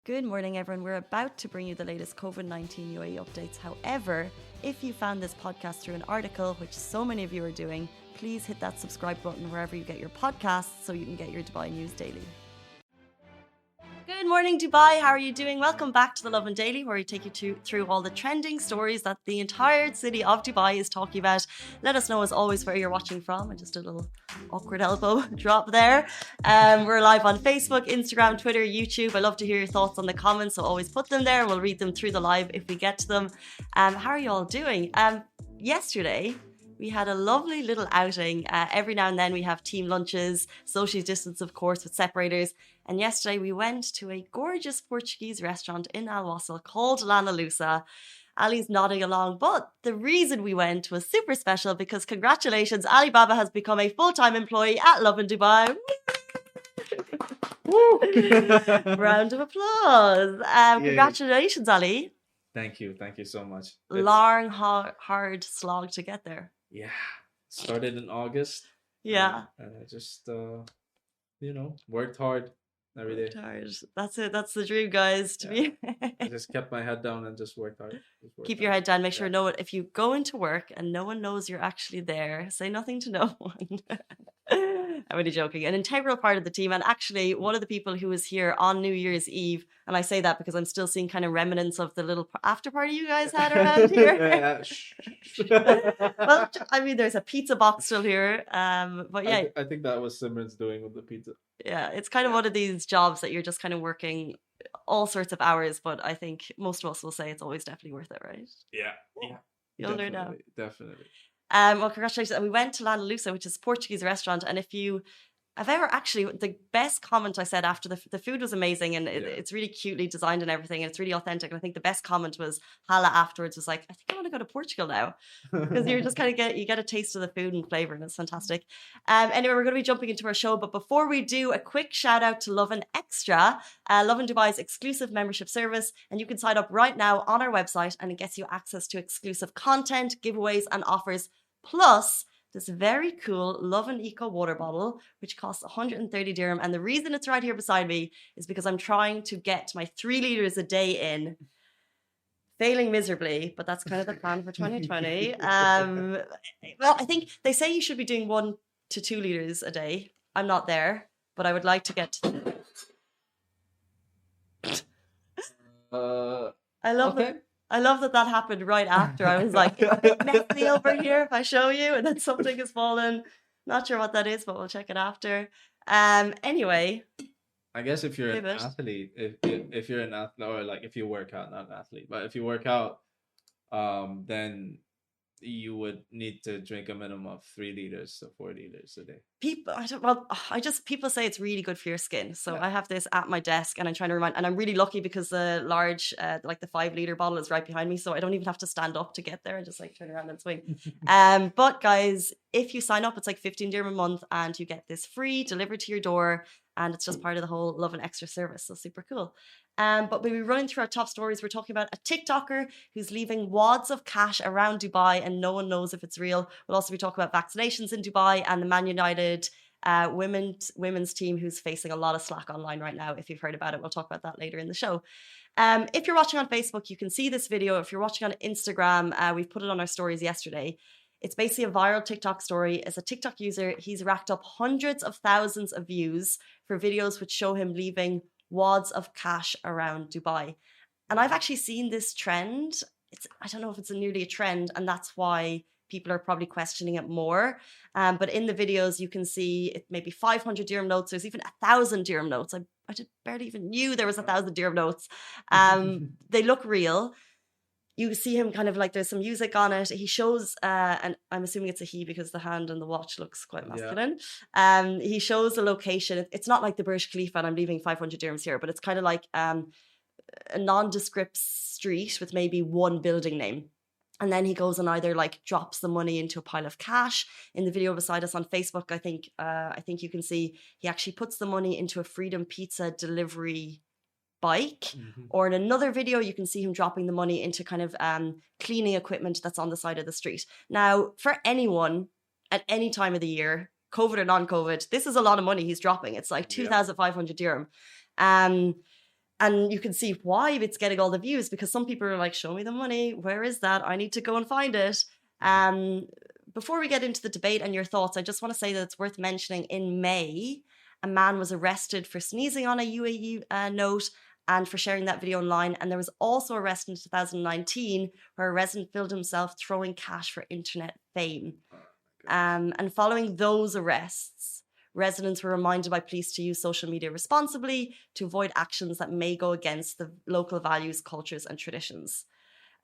Good morning, everyone. We're about to bring you the latest COVID-19 UAE updates. However, if you found this podcast through an article, which so many of you are doing, please hit that subscribe button wherever you get your podcasts so you can get your Dubai news daily. Good morning, Dubai. How are you doing? Welcome back to the Lovin Daily, where we take you through all the trending stories that the entire city of Dubai is talking about. Let us know, as always, where you're watching from. And just a little awkward elbow drop there. We're live on Facebook, Instagram, Twitter, YouTube. I love to hear your thoughts on the comments, so always put them there. We'll read them through the live if we get to them. How are you all doing? Yesterday, we had a lovely little outing. Every now and then we have team lunches, social distance, of course, with separators. And yesterday we went to a gorgeous Portuguese restaurant in Al Wasl called Lana Lusa. Ali's nodding along, but the reason we went was super special because congratulations, Alibaba has become a full-time employee at Lovin Dubai. Round of applause. Congratulations, Ali. Thank you so much. Long, hard slog to get there. Yeah, started in August. Yeah. And I just, worked hard every day. That's it. That's the dream, guys. I just kept my head down and just worked hard. Keep your head down. Make sure if you go into work and no one knows you're actually there, say nothing to no one. I'm really joking. An integral part of the team, and actually one of the people who was here on New Year's Eve, and I say that because I'm still seeing kind of remnants of the little after party you guys had around here. Well, I mean, there's a pizza box still here, but yeah. I think that was Simran's doing with the pizza. Yeah, it's kind of one of these jobs that you're just kind of working all sorts of hours, but I think most of us will say it's always definitely worth it, right? Yeah. You'll learn now. Definitely. Well, congratulations. And we went to Lana Lusa, which is a Portuguese restaurant. And the best comment I said after the food was amazing and it's really cutely designed and everything. And it's really authentic. And I think the best comment was Hala afterwards was like, I think I want to go to Portugal now. Because you're just kind of get a taste of the food and flavor and it's fantastic. Anyway, we're going to be jumping into our show. But before we do, a quick shout out to Lovin Extra, Lovin Dubai's exclusive membership service. And you can sign up right now on our website and it gets you access to exclusive content, giveaways and offers. Plus, this very cool Lovin Eco water bottle, which costs 130 dirham. And the reason it's right here beside me is because I'm trying to get my 3 liters a day in. Failing miserably, but that's kind of the plan for 2020. Well, I think they say you should be doing 1 to 2 liters a day. I'm not there, but I would like to get to... I love that happened right after. I was like, it's a bit messy over here if I show you, and then something has fallen. Not sure what that is, but we'll check it after. Anyway. I guess if you're an athlete, if you're an athlete, or like if you work out, not an athlete, but if you work out, then you would need to drink a minimum of 3 liters to 4 liters a day. People say it's really good for your skin. So I have this at my desk and I'm trying to remind, and I'm really lucky because the large, like the 5 liter bottle is right behind me. So I don't even have to stand up to get there. I just like turn around and swing. But guys, if you sign up, it's like 15 dirham a month and you get this free delivered to your door. And it's just part of the whole Lovin Extra service. So super cool. But we'll be running through our top stories. We're talking about a TikToker who's leaving wads of cash around Dubai and no one knows if it's real. We'll also be talking about vaccinations in Dubai and the Man United women's team who's facing a lot of slack online right now. If you've heard about it, we'll talk about that later in the show. If you're watching on Facebook, you can see this video. If you're watching on Instagram, we've put it on our stories yesterday. It's basically a viral TikTok story. As a TikTok user, he's racked up hundreds of thousands of views for videos which show him leaving wads of cash around Dubai. And I've actually seen this trend. I don't know if it's nearly a trend, and that's why people are probably questioning it more. But in the videos, you can see it maybe 500 dirham notes. There's even 1,000 dirham notes. I barely even knew there was 1,000 dirham notes. They look real. You see him kind of like there's some music on it. He shows, and I'm assuming it's a he because the hand and the watch looks quite masculine. Yeah. He shows the location. It's not like the Burj Khalifa and I'm leaving 500 dirhams here, but it's kind of like a nondescript street with maybe one building name. And then he goes and either like drops the money into a pile of cash. In the video beside us on Facebook, I think you can see he actually puts the money into a Freedom Pizza delivery bike, or in another video you can see him dropping the money into kind of cleaning equipment that's on the side of the street. Now, for anyone at any time of the year, COVID or non-COVID, this is a lot of money he's dropping. It's like 2,500 dirham. And you can see why it's getting all the views, because some people are like, show me the money. Where is that? I need to go and find it. Before we get into the debate and your thoughts, I just want to say that it's worth mentioning in May, a man was arrested for sneezing on a UAE note and for sharing that video online. And there was also arrest in 2019 where a resident filmed himself throwing cash for internet fame. And following those arrests, residents were reminded by police to use social media responsibly to avoid actions that may go against the local values, cultures, and traditions.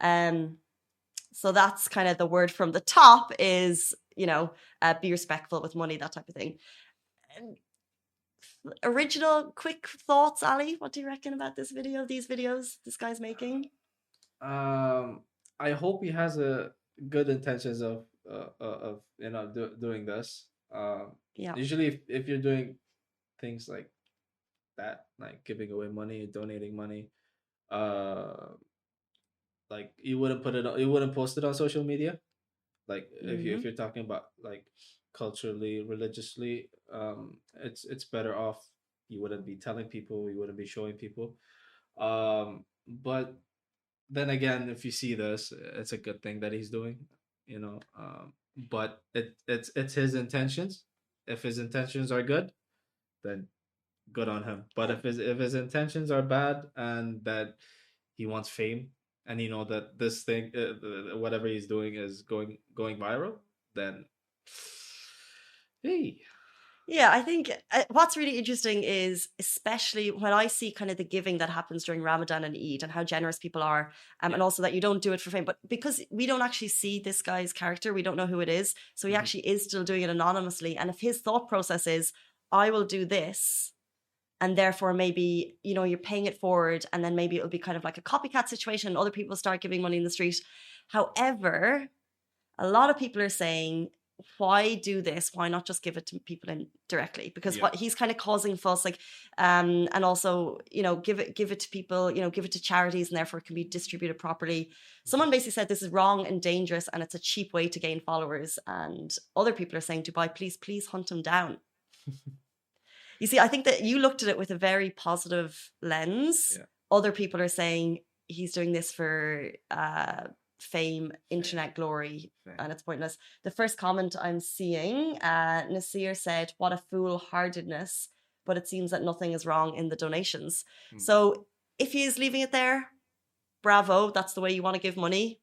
So that's kind of the word from the top is, be respectful with money, that type of thing. Original, quick thoughts, Ali? What do you reckon about these videos this guy's making? I hope he has a good intentions of doing this. Usually, if you're doing things like that, like giving away money, donating money, like you wouldn't post it on social media. Like if you're talking about like culturally, religiously, it's better off you wouldn't be telling people, you wouldn't be showing people. But then again, if you see this, it's a good thing that he's doing, but it's his intentions. If his intentions are good, then good on him. But if his intentions are bad and that he wants fame and that this thing, whatever he's doing is going viral, then hey. Yeah, I think what's really interesting is, especially when I see kind of the giving that happens during Ramadan and Eid and how generous people are, and also that you don't do it for fame, but because we don't actually see this guy's character, we don't know who it is, so he actually is still doing it anonymously. And if his thought process is, I will do this, and therefore maybe, you're paying it forward, and then maybe it'll be kind of like a copycat situation, other people start giving money in the street. However, a lot of people are saying, why do this? Why not just give it to people directly? Because what he's kind of causing fuss, like, and also, give it to people, give it to charities, and therefore it can be distributed properly. Someone basically said this is wrong and dangerous, and it's a cheap way to gain followers. And other people are saying, Dubai, please hunt him down. You see, I think that you looked at it with a very positive lens. Yeah. Other people are saying he's doing this for fame, internet glory, and it's pointless. The first comment I'm seeing, Nasir said, what a foolhardiness, but it seems that nothing is wrong in the donations. So if he is leaving it there, bravo, that's the way you want to give money.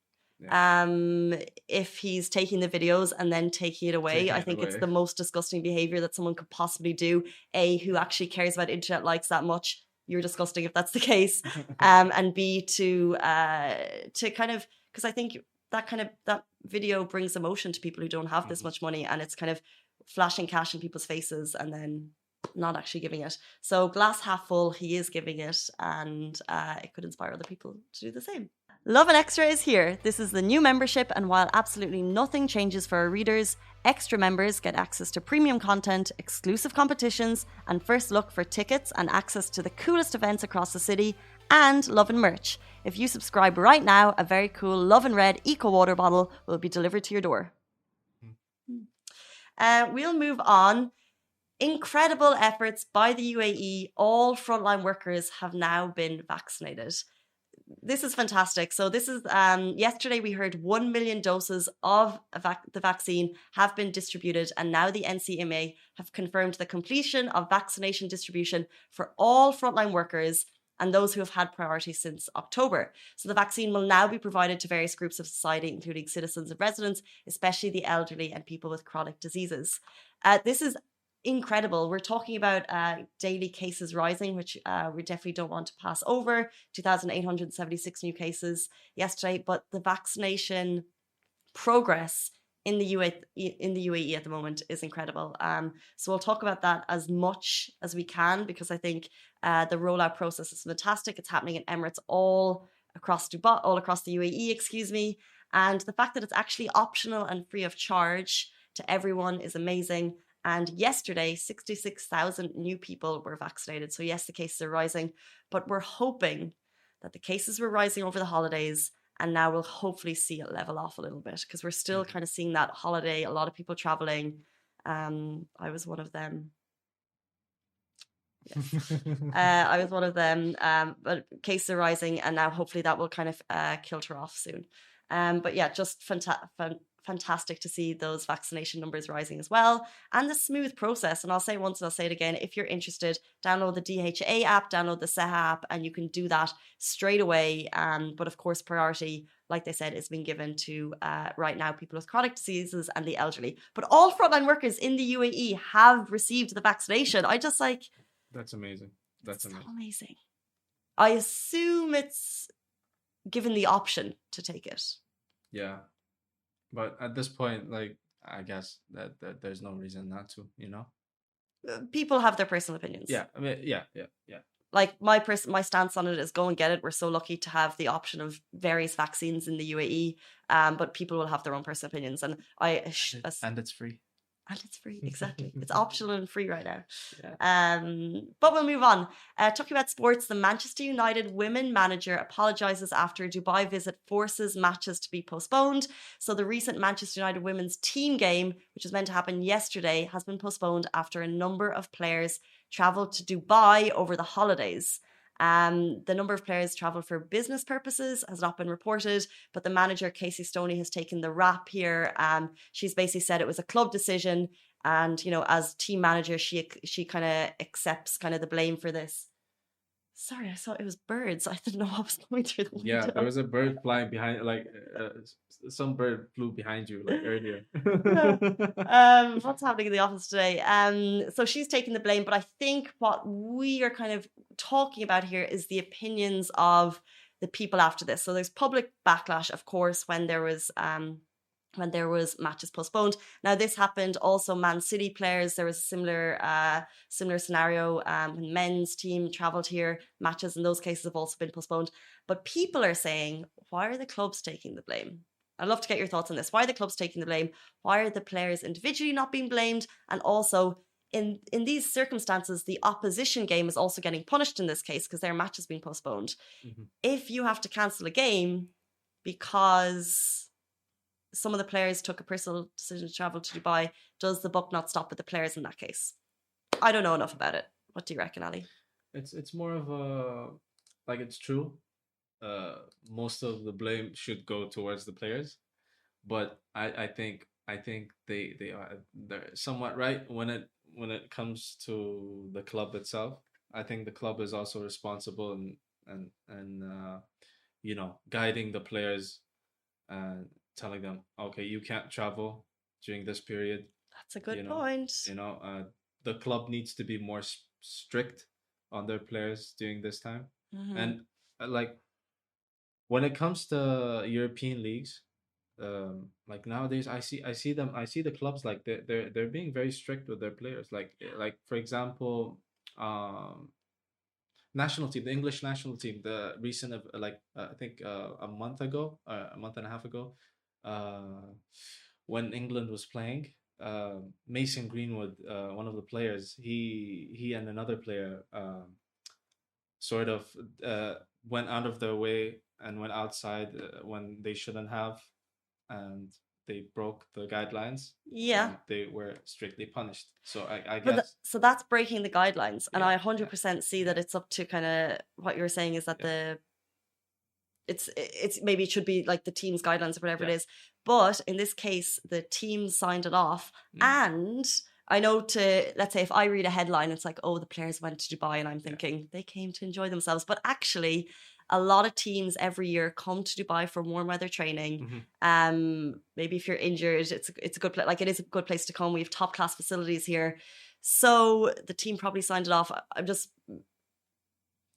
If he's taking the videos and then taking it away, I think it's the most disgusting behavior that someone could possibly do. Who actually cares about internet likes that much. You're disgusting if that's the case. And B, to kind of, because I think that video brings emotion to people who don't have this much money, and it's kind of flashing cash in people's faces and then not actually giving it. So glass half full, he is giving it, and it could inspire other people to do the same. Lovin Extra is here. This is the new membership, and while absolutely nothing changes for our readers, extra members get access to premium content, exclusive competitions, and first look for tickets and access to the coolest events across the city, and Lovin merch. If you subscribe right now, a very cool Lovin Red Eco Water bottle will be delivered to your door. We'll move on. Incredible efforts by the UAE. All frontline workers have now been vaccinated. This is fantastic. So this is, yesterday we heard 1 million doses of the vaccine have been distributed, and now the NCMA have confirmed the completion of vaccination distribution for all frontline workers and those who have had priority since October. So the vaccine will now be provided to various groups of society, including citizens and residents, especially the elderly and people with chronic diseases. This is incredible. We're talking about daily cases rising, which we definitely don't want to pass over. 2,876 new cases yesterday, but the vaccination progress in the UAE at the moment is incredible. So we'll talk about that as much as we can, because I think the rollout process is fantastic. It's happening in Emirates all across Dubai, all across the UAE, and the fact that it's actually optional and free of charge to everyone is amazing. And yesterday, 66,000 new people were vaccinated. So yes, the cases are rising, but we're hoping that the cases were rising over the holidays, and now we'll hopefully see it level off a little bit, because we're still kind of seeing that holiday, a lot of people traveling. I was one of them. Yes. I was one of them. But cases are rising, and now hopefully that will kind of filter off soon. But yeah, just fantastic to see those vaccination numbers rising as well, and the smooth process. And I'll say once and I'll say it again, if you're interested, download the DHA app, download the SEHA app, and you can do that straight away. But of course, priority, like they said, is being given to right now people with chronic diseases and the elderly. But all frontline workers in the UAE have received the vaccination. I just like... That's amazing. That's amazing. So amazing. I assume it's given the option to take it. Yeah. But at this point, like, I guess that there's no reason not to, you know? People have their personal opinions. Yeah. I mean, yeah. Like my stance on it is go and get it. We're so lucky to have the option of various vaccines in the UAE. But people will have their own personal opinions. And and it's free. And it's free, exactly. It's optional and free right now. Yeah. But we'll move on. Talking about sports, the Manchester United women manager apologises after a Dubai visit forces matches to be postponed. So the recent Manchester United women's team game, which was meant to happen yesterday, has been postponed after a number of players travelled to Dubai over the holidays. The number of players travelled for business purposes has not been reported, but the manager, Casey Stoney, has taken the rap here. She's basically said it was a club decision, and, you know, as team manager, she kind of accepts kind of the blame for this. Sorry, I thought it was birds. I didn't know what was going through the window. Yeah, there was a bird flying behind, like some bird flew behind you like earlier. What's happening in the office today? So she's taking the blame, but I think what we are kind of talking about here is the opinions of the people after this. So there's public backlash, of course, when there was matches postponed. Now this happened also Man City players. There was a similar scenario when men's team travelled here. Matches in those cases have also been postponed. But people are saying, why are the clubs taking the blame? I'd love to get your thoughts on this. Why are the clubs taking the blame? Why are the players individually not being blamed? And also, in these circumstances, the opposition game is also getting punished in this case because their match has been postponed. Mm-hmm. If you have to cancel a game because some of the players took a personal decision to travel to Dubai, does the buck not stop with the players in that case? I don't know enough about it. What do you reckon, Ali? It's more of a, like, it's true. Most of the blame should go towards the players, but I think they're somewhat right when it comes to the club itself. I think the club is also responsible and you know, guiding the players and telling them, okay, you can't travel during this period. That's a good point. You know, the club needs to be more strict on their players during this time. Mm-hmm. And like, when it comes to European leagues, like nowadays, I see the clubs, like they're being very strict with their players. Like for example, national team, the English national team, the recent I think a month ago, a month and a half ago, when England was playing, Mason Greenwood, one of the players, he and another player sort of went out of their way and went outside when they shouldn't have, and they broke the guidelines. Yeah, they were strictly punished. So I guess so that's breaking the guidelines, and I 100% see that it's up to kind of what you're saying is that it's maybe it should be like the team's guidelines or whatever it is, but in this case the team signed it off. And I know, let's say if I read a headline, it's like, oh, the players went to Dubai, and I'm thinking they came to enjoy themselves. But actually, a lot of teams every year come to Dubai for warm weather training. Mm-hmm. Maybe if you're injured, it's a good place. Like, it is a good place to come. We have top class facilities here, so the team probably signed it off.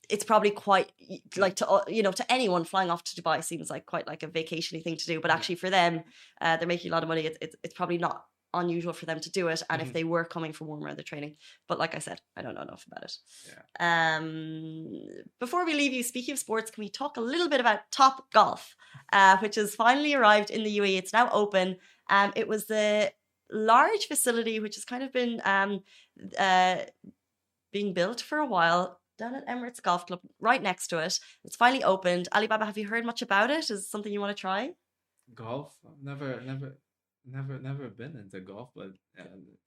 It's probably quite like to anyone flying off to Dubai seems like quite like a vacation-y thing to do. But actually, for them, they're making a lot of money. It's probably not unusual for them to do it, and if they were coming for warm weather training. But like I said, I don't know enough about it. Before we leave you, speaking of sports, can we talk a little bit about Top Golf, which has finally arrived in the UAE? It's now open. It was the large facility which has kind of been being built for a while down at Emirates Golf Club, right next to it. It's finally opened. Alibaba, have you heard much about it? Is it something you want to try? Golf? Never been into golf, but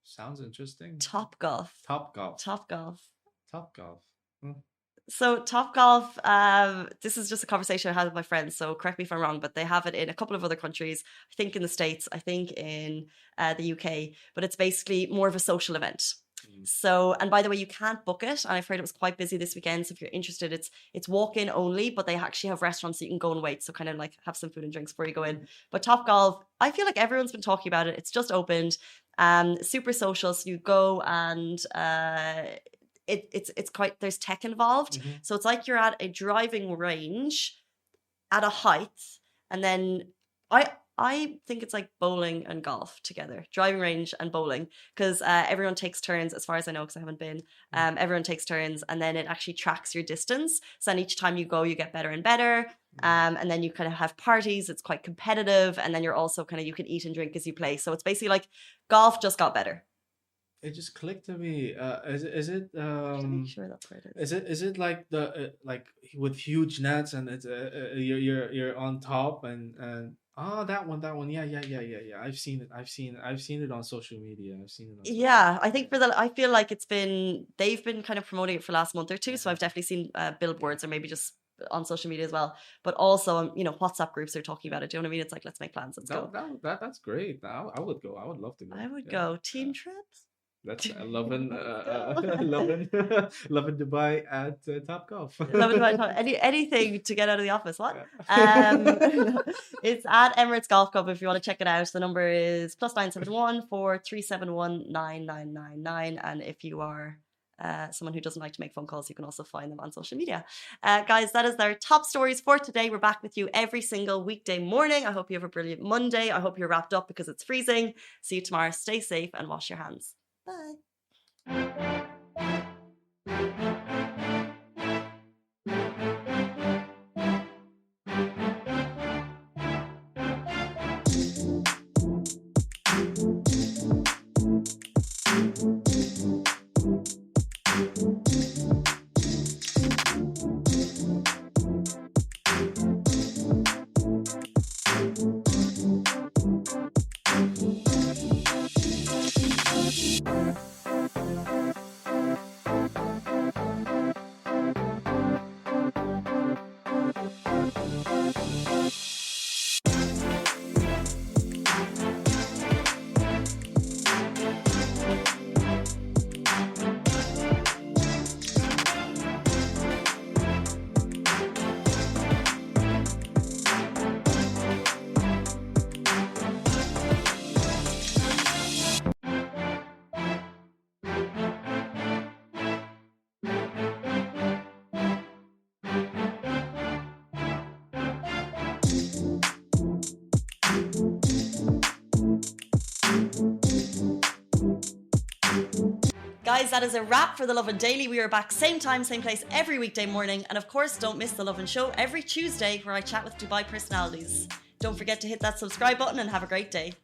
sounds interesting. Top Golf. Top Golf. Top Golf. Hmm. So Top Golf, this is just a conversation I had with my friends. So correct me if I'm wrong, but they have it in a couple of other countries. I think in the States, I think in the UK. But it's basically more of a social event. So, and by the way, you can't book it. And I've heard it was quite busy this weekend. So if you're interested, it's walk-in only, but they actually have restaurants so you can go and wait. So kind of like have some food and drinks before you go in. But Top Golf, I feel like everyone's been talking about it. It's just opened. Super social. So you go and it's quite, there's tech involved. So it's like you're at a driving range at a height, and then I think it's like bowling and golf together, driving range and bowling, because everyone takes turns, as far as I know, because I haven't been. Everyone takes turns, and then it actually tracks your distance. So then each time you go, you get better and better. And then you kind of have parties. It's quite competitive, and then you're also kind of, you can eat and drink as you play. So it's basically like golf just got better. It just clicked to me. Is it I'm sure that's where it is. Is it like the like with huge nets, and it's you're on top, and oh, that one, yeah. I've seen it on social media. Yeah, I think I feel like they've been kind of promoting it for the last month or two. So I've definitely seen billboards, or maybe just on social media as well. But also, WhatsApp groups are talking about it. Do you know what I mean? It's like, let's make plans. Let's go. That's great. I would go. I would love to go. I would go. Team trips. That's Lovin, Lovin, Lovin Dubai at Top Golf. Lovin Dubai, anything to get out of the office. What? It's at Emirates Golf Club if you want to check it out. The number is +971 4371 9999. And if you are someone who doesn't like to make phone calls, you can also find them on social media. Guys, that is their top stories for today. We're back with you every single weekday morning. I hope you have a brilliant Monday. I hope you're wrapped up because it's freezing. See you tomorrow. Stay safe and wash your hands. Bye. Guys, that is a wrap for the Lovin Daily. We are back same time, same place every weekday morning. And of course, don't miss the Lovin Show every Tuesday where I chat with Dubai personalities. Don't forget to hit that subscribe button and have a great day.